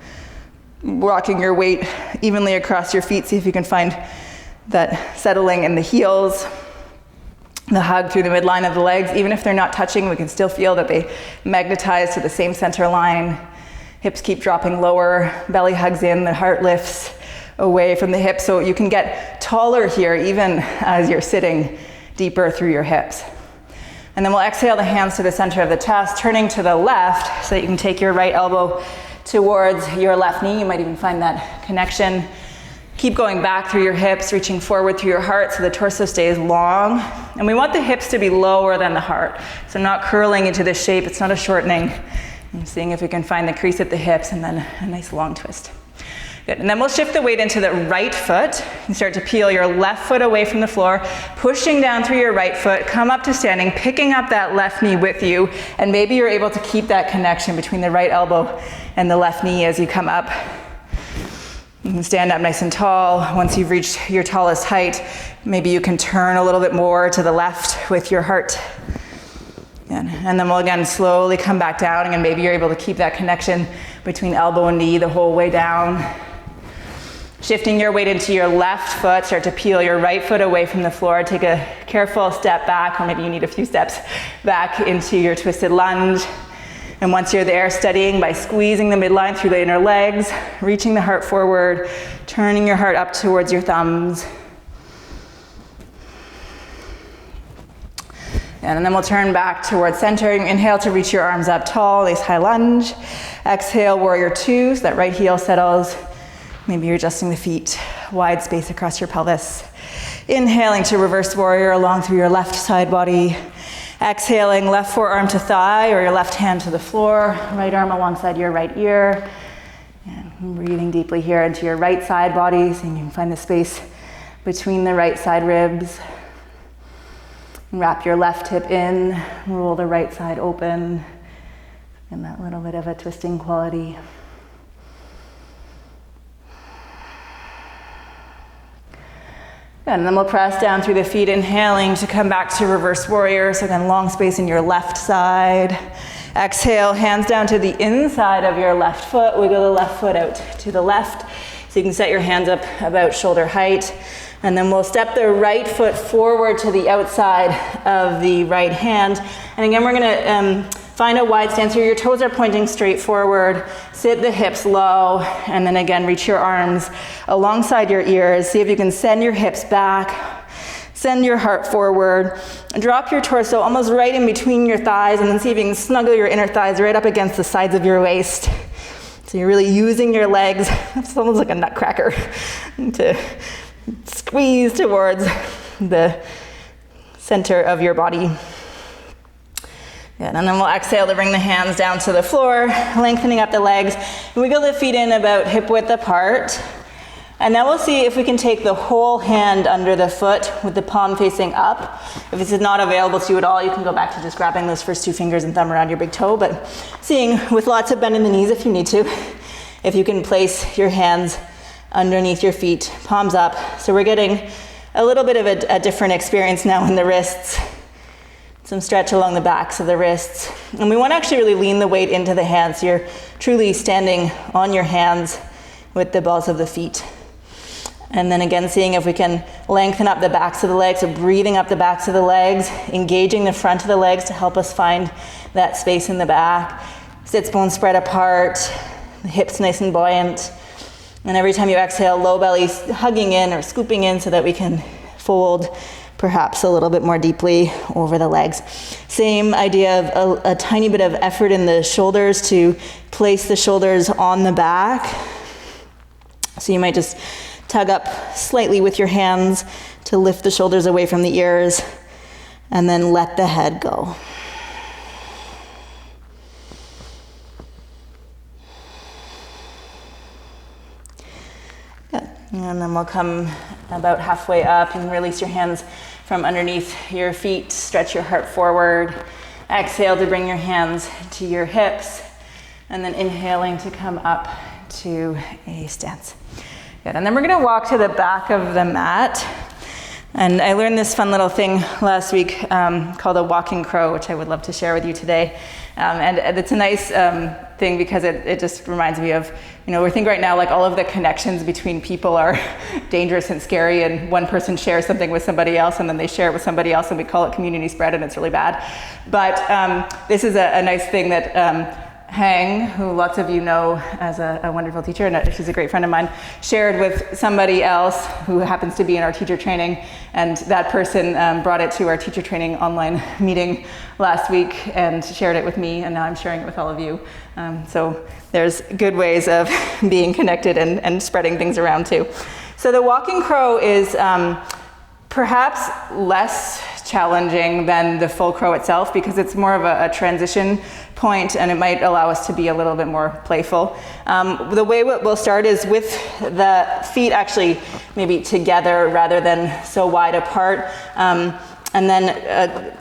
rocking your weight evenly across your feet. See if you can find that settling in the heels, the hug through the midline of the legs. Even if they're not touching, we can still feel that they magnetize to the same center line. Hips keep dropping lower, belly hugs in, the heart lifts away from the hips, so you can get taller here even as you're sitting deeper through your hips. And then we'll exhale the hands to the center of the chest, turning to the left so that you can take your right elbow towards your left knee. You might even find that connection. Keep going back through your hips, reaching forward through your heart so the torso stays long. And we want the hips to be lower than the heart, so not curling into this shape. It's not a shortening. And seeing if we can find the crease at the hips, and then a nice long twist. Good, and then we'll shift the weight into the right foot. You start to peel your left foot away from the floor, pushing down through your right foot, come up to standing, picking up that left knee with you, and maybe you're able to keep that connection between the right elbow and the left knee as you come up. You can stand up nice and tall. Once you've reached your tallest height, maybe you can turn a little bit more to the left with your heart. And then we'll again slowly come back down, and maybe you're able to keep that connection between elbow and knee the whole way down. Shifting your weight into your left foot, start to peel your right foot away from the floor. Take a careful step back, or maybe you need a few steps back into your twisted lunge. And once you're there, steadying by squeezing the midline through the inner legs, reaching the heart forward, turning your heart up towards your thumbs. And then we'll turn back towards center. Inhale to reach your arms up tall, nice high lunge. Exhale, warrior two, so that right heel settles. Maybe you're adjusting the feet, wide space across your pelvis. Inhaling to reverse warrior along through your left side body. Exhaling, left forearm to thigh or your left hand to the floor, right arm alongside your right ear. And breathing deeply here into your right side body so you can find the space between the right side ribs. Wrap your left hip in, roll the right side open, and that little bit of a twisting quality. And then we'll press down through the feet, inhaling to come back to reverse warrior. So again, long space in your left side. Exhale, hands down to the inside of your left foot. Wiggle the left foot out to the left. So you can set your hands up about shoulder height. And then we'll step the right foot forward to the outside of the right hand. And again, we're gonna find a wide stance here. Your toes are pointing straight forward. Sit the hips low. And then again, reach your arms alongside your ears. See if you can send your hips back. Send your heart forward. Drop your torso almost right in between your thighs. And then see if you can snuggle your inner thighs right up against the sides of your waist. So you're really using your legs. It's almost like a nutcracker to squeeze towards the center of your body. Good, and then we'll exhale to bring the hands down to the floor, lengthening up the legs. Wiggle the feet in about hip width apart. And now we'll see if we can take the whole hand under the foot with the palm facing up. If this is not available to you at all, you can go back to just grabbing those first two fingers and thumb around your big toe, but seeing with lots of bend in the knees if you need to, if you can place your hands underneath your feet, palms up. So we're getting a little bit of a different experience now in the wrists. Some stretch along the backs of the wrists. And we want to actually really lean the weight into the hands. So you're truly standing on your hands with the balls of the feet. And then again, seeing if we can lengthen up the backs of the legs. So breathing up the backs of the legs, engaging the front of the legs to help us find that space in the back. Sits bones spread apart, the hips nice and buoyant. And every time you exhale, low belly hugging in or scooping in so that we can fold perhaps a little bit more deeply over the legs. Same idea of a tiny bit of effort in the shoulders to place the shoulders on the back. So you might just tug up slightly with your hands to lift the shoulders away from the ears and then let the head go. And then we'll come about halfway up and release your hands from underneath your feet. Stretch your heart forward. Exhale to bring your hands to your hips. And then inhaling to come up to a stance. Good. And then we're going to walk to the back of the mat. And I learned this fun little thing last week called a walking crow, which I would love to share with you today. And it's a nice thing because it just reminds me of, we think right now like all of the connections between people are dangerous and scary, and one person shares something with somebody else and then they share it with somebody else and we call it community spread and it's really bad. But this is a nice thing that Hang, who lots of you know as a wonderful teacher, and she's a great friend of mine, shared with somebody else who happens to be in our teacher training, and that person brought it to our teacher training online meeting last week and shared it with me, and now I'm sharing it with all of you. So there's good ways of being connected and spreading things around too. So the walking crow is perhaps less challenging than the full crow itself because it's more of a transition point and it might allow us to be a little bit more playful. The way we'll start is with the feet actually maybe together rather than so wide apart. And then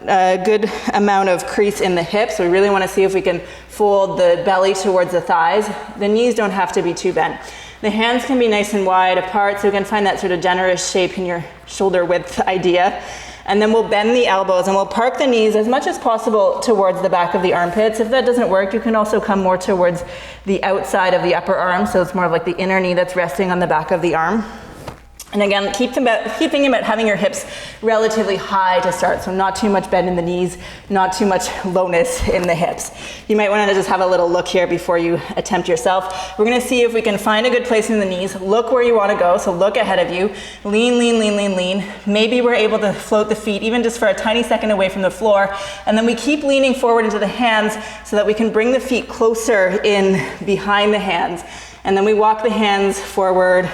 a good amount of crease in the hips. We really want to see if we can fold the belly towards the thighs. The knees don't have to be too bent. The hands can be nice and wide apart, so we can find that sort of generous shape in your shoulder width idea. And then we'll bend the elbows and we'll park the knees as much as possible towards the back of the armpits. If that doesn't work, you can also come more towards the outside of the upper arm, so it's more of like the inner knee that's resting on the back of the arm. And again, keep thinking about having your hips relatively high to start, so not too much bend in the knees, not too much lowness in the hips. You might want to just have a little look here before you attempt yourself. We're going to see if we can find a good place in the knees. Look where you want to go, so look ahead of you. Lean, lean, lean, lean, lean. Maybe we're able to float the feet even just for a tiny second away from the floor, and then we keep leaning forward into the hands so that we can bring the feet closer in behind the hands. And then we walk the hands forward.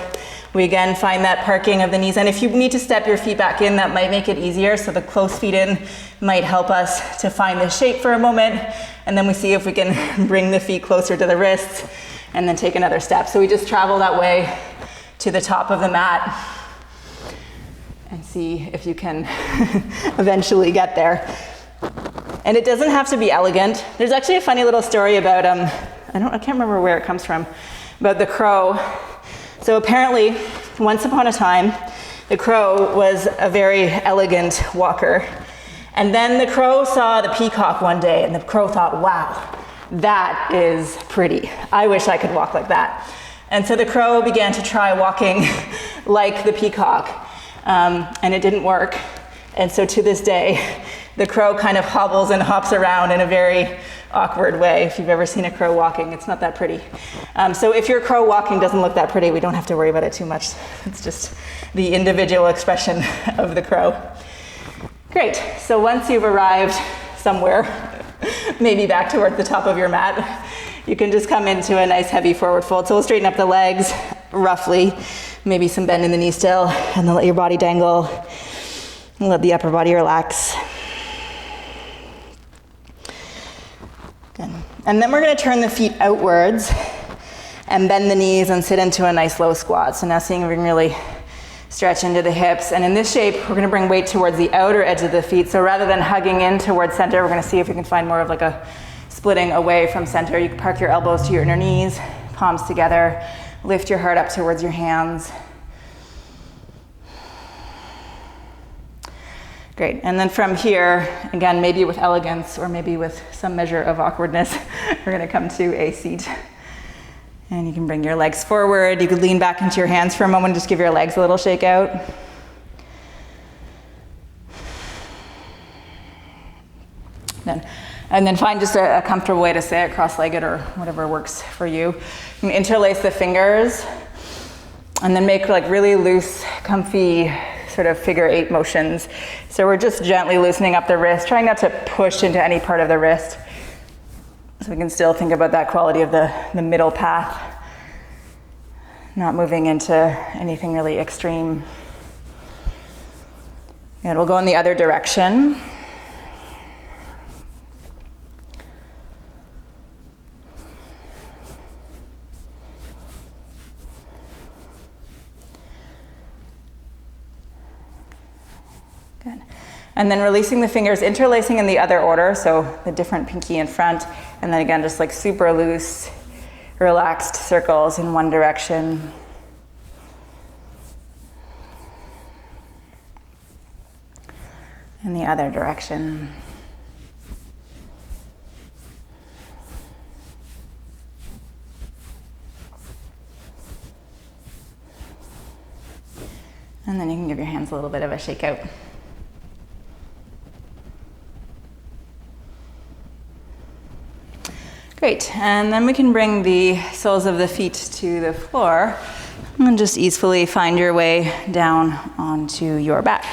We again find that parking of the knees, and if you need to step your feet back in, that might make it easier, so the close feet in might help us to find the shape for a moment, and then we see if we can bring the feet closer to the wrists, and then take another step. So we just travel that way to the top of the mat, and see if you can eventually get there. And it doesn't have to be elegant. There's actually a funny little story about, I can't remember where it comes from, about the crow. So apparently, once upon a time, the crow was a very elegant walker. And then the crow saw the peacock one day, and the crow thought, wow, that is pretty. I wish I could walk like that. And so the crow began to try walking like the peacock, and it didn't work. And so to this day, the crow kind of hobbles and hops around in a very awkward way. If you've ever seen a crow walking, it's not that pretty. So if your crow walking doesn't look that pretty, we don't have to worry about it too much. It's just the individual expression of the crow. Great, so once you've arrived somewhere, maybe back toward the top of your mat, you can just come into a nice heavy forward fold. So we'll straighten up the legs roughly, maybe some bend in the knee still, and then let your body dangle, and let the upper body relax. Good. And then we're going to turn the feet outwards and bend the knees and sit into a nice low squat. So now seeing if we can really stretch into the hips. And in this shape, we're going to bring weight towards the outer edge of the feet. So rather than hugging in towards center, we're going to see if we can find more of like a splitting away from center. You can park your elbows to your inner knees, palms together, lift your heart up towards your hands. Great, and then from here, again, maybe with elegance or maybe with some measure of awkwardness, we're gonna come to a seat. And you can bring your legs forward. You could lean back into your hands for a moment, just give your legs a little shake out. And then find just a comfortable way to sit, cross-legged or whatever works for you. You can interlace the fingers and then make like really loose, comfy sort of figure 8 motions. So we're just gently loosening up the wrist, trying not to push into any part of the wrist. So we can still think about that quality of the middle path, not moving into anything really extreme. And we'll go in the other direction. Good. And then releasing the fingers, interlacing in the other order, so the different pinky in front, and then again, just like super loose, relaxed circles in one direction. In the other direction. And then you can give your hands a little bit of a shake out. Great, and then we can bring the soles of the feet to the floor and just easily find your way down onto your back.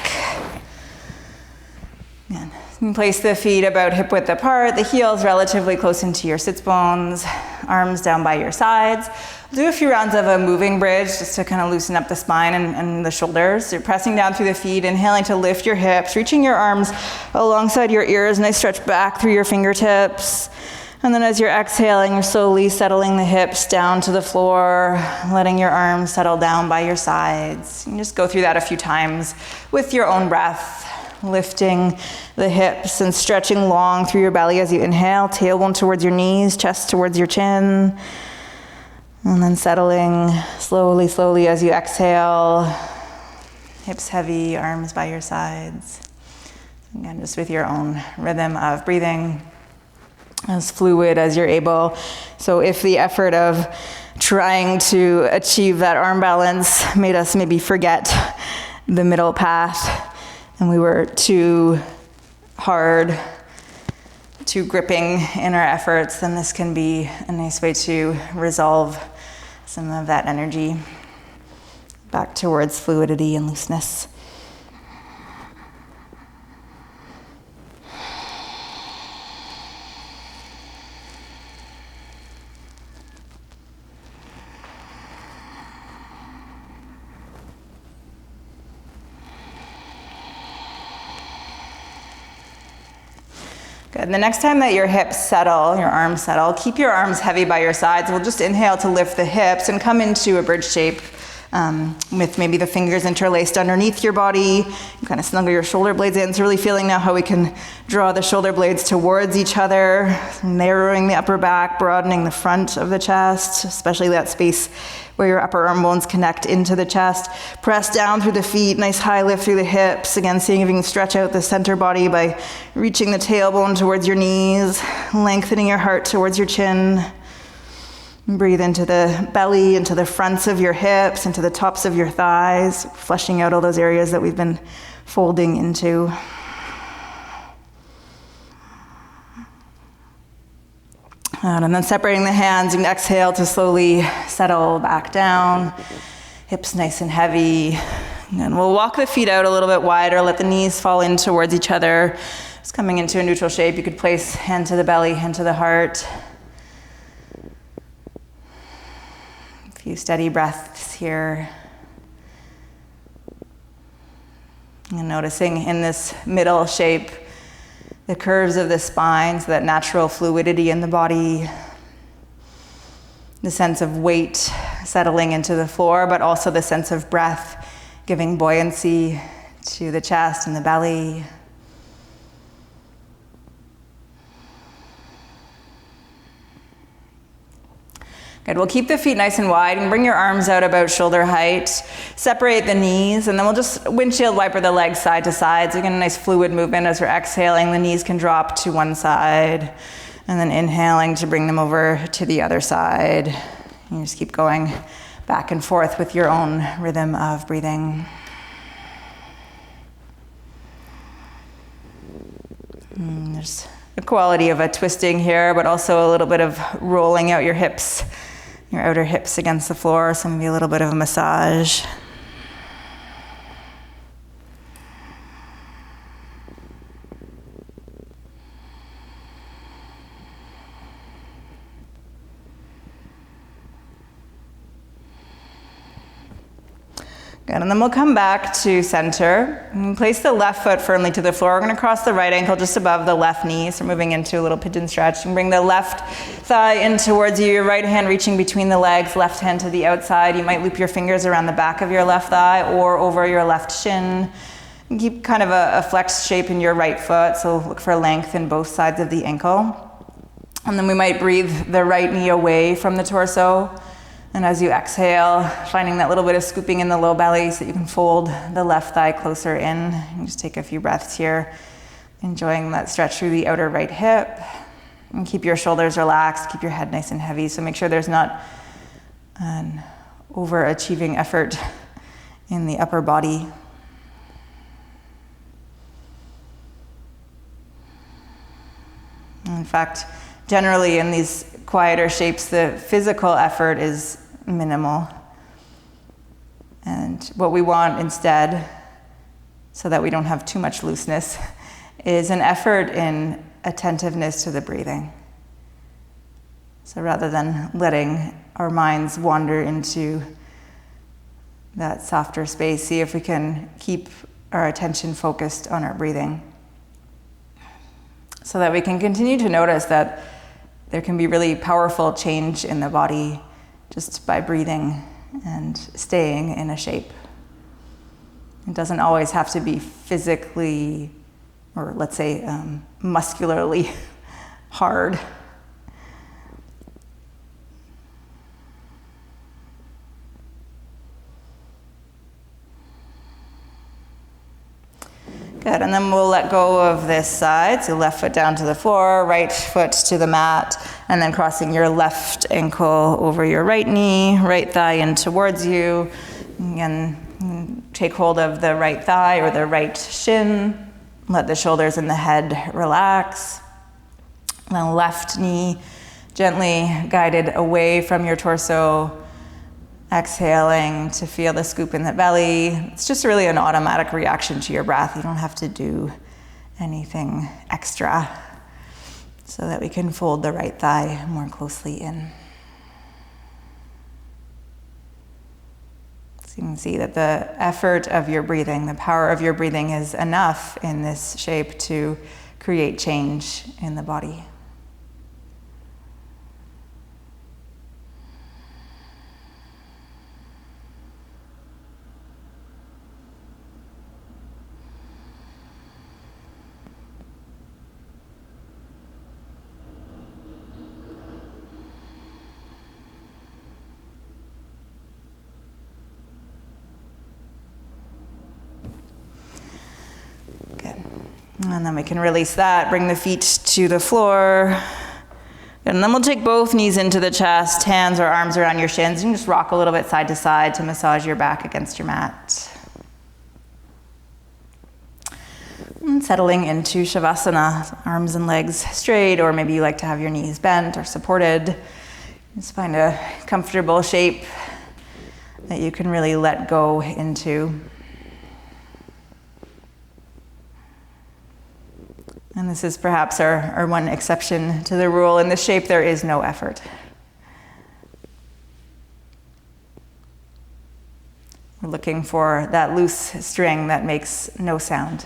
Again, you can place the feet about hip width apart, the heels relatively close into your sits bones, arms down by your sides. We'll do a few rounds of a moving bridge just to kind of loosen up the spine and the shoulders. So you're pressing down through the feet, inhaling to lift your hips, reaching your arms alongside your ears, nice stretch back through your fingertips. And then as you're exhaling, you're slowly settling the hips down to the floor, letting your arms settle down by your sides. You can just go through that a few times with your own breath, lifting the hips and stretching long through your belly as you inhale, tailbone towards your knees, chest towards your chin. And then settling slowly, slowly as you exhale, hips heavy, arms by your sides. Again, just with your own rhythm of breathing, as fluid as you're able. So if the effort of trying to achieve that arm balance made us maybe forget the middle path, and we were too hard, too gripping in our efforts, then this can be a nice way to resolve some of that energy back towards fluidity and looseness. Good. The next time that your hips settle, your arms settle, keep your arms heavy by your sides. We'll just inhale to lift the hips and come into a bridge shape with maybe the fingers interlaced underneath your body. You kind of snuggle your shoulder blades in. So really feeling now how we can draw the shoulder blades towards each other, narrowing the upper back, broadening the front of the chest, especially that space where your upper arm bones connect into the chest. Press down through the feet, nice high lift through the hips. Again, seeing if you can stretch out the center body by reaching the tailbone towards your knees, lengthening your heart towards your chin. Breathe into the belly, into the fronts of your hips, into the tops of your thighs, fleshing out all those areas that we've been folding into. And then separating the hands, you can exhale to slowly settle back down. Hips nice and heavy. And we'll walk the feet out a little bit wider, let the knees fall in towards each other. Just coming into a neutral shape. You could place hand to the belly, hand to the heart. A few steady breaths here. And noticing in this middle shape, the curves of the spine, so that natural fluidity in the body, the sense of weight settling into the floor, but also the sense of breath giving buoyancy to the chest and the belly. Good, we'll keep the feet nice and wide and bring your arms out about shoulder height. Separate the knees, and then we'll just windshield wiper the legs side to side. So again, a nice fluid movement as we're exhaling. The knees can drop to one side, and then inhaling to bring them over to the other side. You just keep going back and forth with your own rhythm of breathing. There's a quality of a twisting here, but also a little bit of rolling out your hips, your outer hips against the floor, so maybe a little bit of a massage. Good, and then we'll come back to center. And place the left foot firmly to the floor. We're going to cross the right ankle just above the left knee. So moving into a little pigeon stretch. And bring the left thigh in towards you. Your right hand reaching between the legs, left hand to the outside. You might loop your fingers around the back of your left thigh or over your left shin. And keep kind of a flexed shape in your right foot. So look for length in both sides of the ankle. And then we might breathe the right knee away from the torso. And as you exhale, finding that little bit of scooping in the low belly so that you can fold the left thigh closer in. And just take a few breaths here, enjoying that stretch through the outer right hip. And keep your shoulders relaxed, keep your head nice and heavy. So make sure there's not an overachieving effort in the upper body. In fact, generally in these quieter shapes, the physical effort is minimal. And what we want instead, so that we don't have too much looseness, is an effort in attentiveness to the breathing. So rather than letting our minds wander into that softer space, see if we can keep our attention focused on our breathing, so that we can continue to notice that there can be really powerful change in the body just by breathing and staying in a shape. It doesn't always have to be physically, or let's say muscularly hard. Good, Good, and then we'll let go of this side. So left foot down to the floor, right foot to the mat, and then crossing your left ankle over your right knee, right thigh in towards you. Again, take hold of the right thigh or the right shin. Let the shoulders and the head relax. Then left knee gently guided away from your torso. Exhaling to feel the scoop in the belly. It's just really an automatic reaction to your breath. You don't have to do anything extra, so that we can fold the right thigh more closely in. So you can see that the effort of your breathing, the power of your breathing is enough in this shape to create change in the body. And then we can release that, bring the feet to the floor. And then we'll take both knees into the chest, hands or arms around your shins, and just rock a little bit side to side to massage your back against your mat. And settling into Shavasana, arms and legs straight, or maybe you like to have your knees bent or supported. Just find a comfortable shape that you can really let go into. And this is perhaps our one exception to the rule. In this shape, there is no effort. We're looking for that loose string that makes no sound.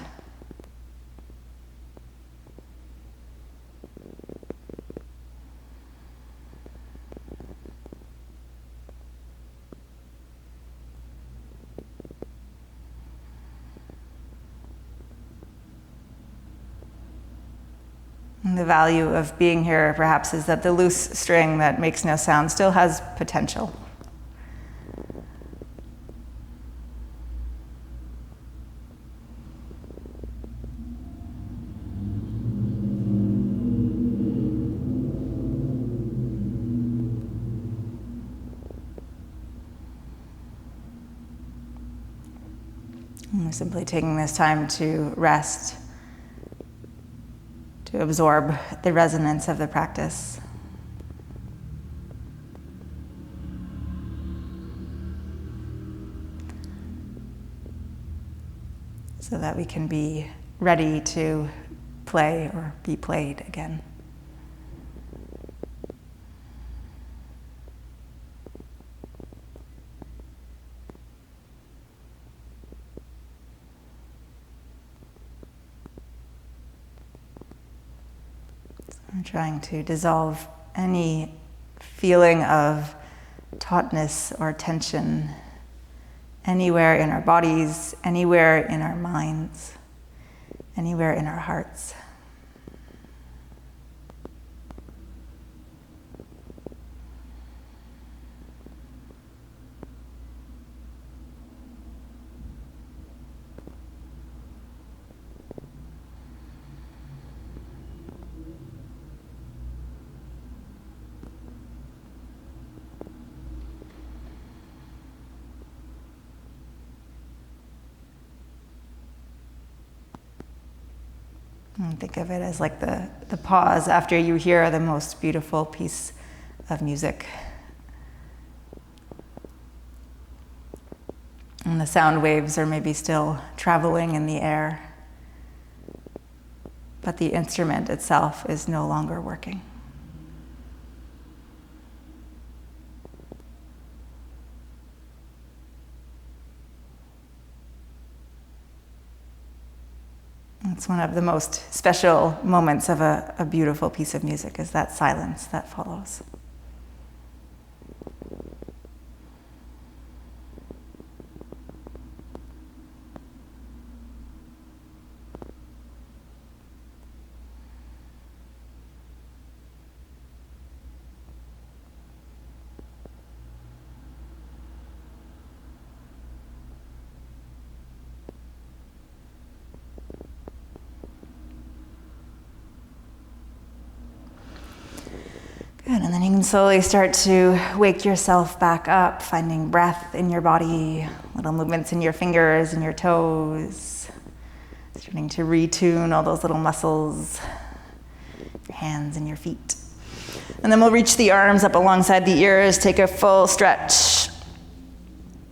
And the value of being here, perhaps, is that the loose string that makes no sound still has potential. And we're simply taking this time to rest, to absorb the resonance of the practice. So that we can be ready to play or be played again. I'm trying to dissolve any feeling of tautness or tension anywhere in our bodies, anywhere in our minds, anywhere in our hearts. And think of it as like the pause after you hear the most beautiful piece of music. And the sound waves are maybe still traveling in the air, but the instrument itself is no longer working. It's one of the most special moments of a beautiful piece of music, is that silence that follows. And then you can slowly start to wake yourself back up, finding breath in your body, little movements in your fingers and your toes, starting to retune all those little muscles, your hands and your feet. And then we'll reach the arms up alongside the ears, take a full stretch.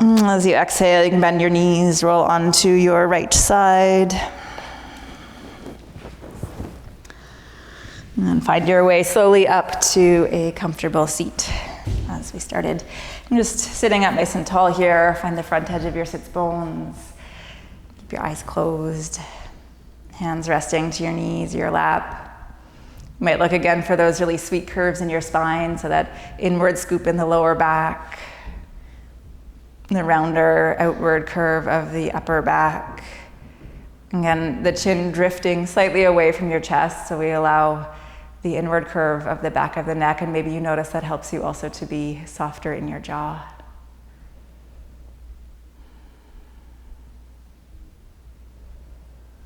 As you exhale, you can bend your knees, roll onto your right side. And then find your way slowly up to a comfortable seat. As we started, I'm just sitting up nice and tall here. Find the front edge of your sits bones. Keep your eyes closed. Hands resting to your knees, your lap. You might look again for those really sweet curves in your spine, so that inward scoop in the lower back, the rounder outward curve of the upper back. Again, the chin drifting slightly away from your chest, so we allow the inward curve of the back of the neck, and maybe you notice that helps you also to be softer in your jaw.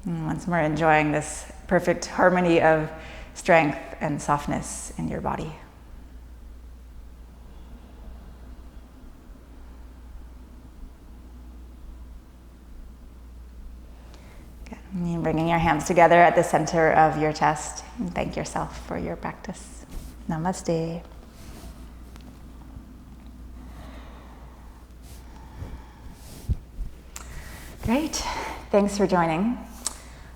And once more, enjoying this perfect harmony of strength and softness in your body. Good. And bringing your hands together at the center of your chest, and thank yourself for your practice. Namaste. Great. Thanks for joining.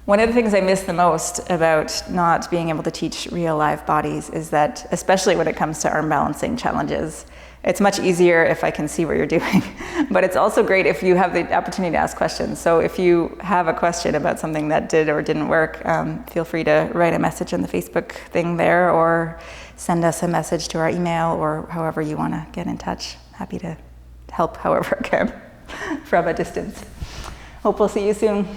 One of the things I miss the most about not being able to teach real live bodies is that, especially when it comes to arm balancing challenges, it's much easier if I can see what you're doing. But it's also great if you have the opportunity to ask questions. So if you have a question about something that did or didn't work, feel free to write a message on the Facebook thing there, or send us a message to our email, or however you want to get in touch. Happy to help however I can from a distance. Hope we'll see you soon.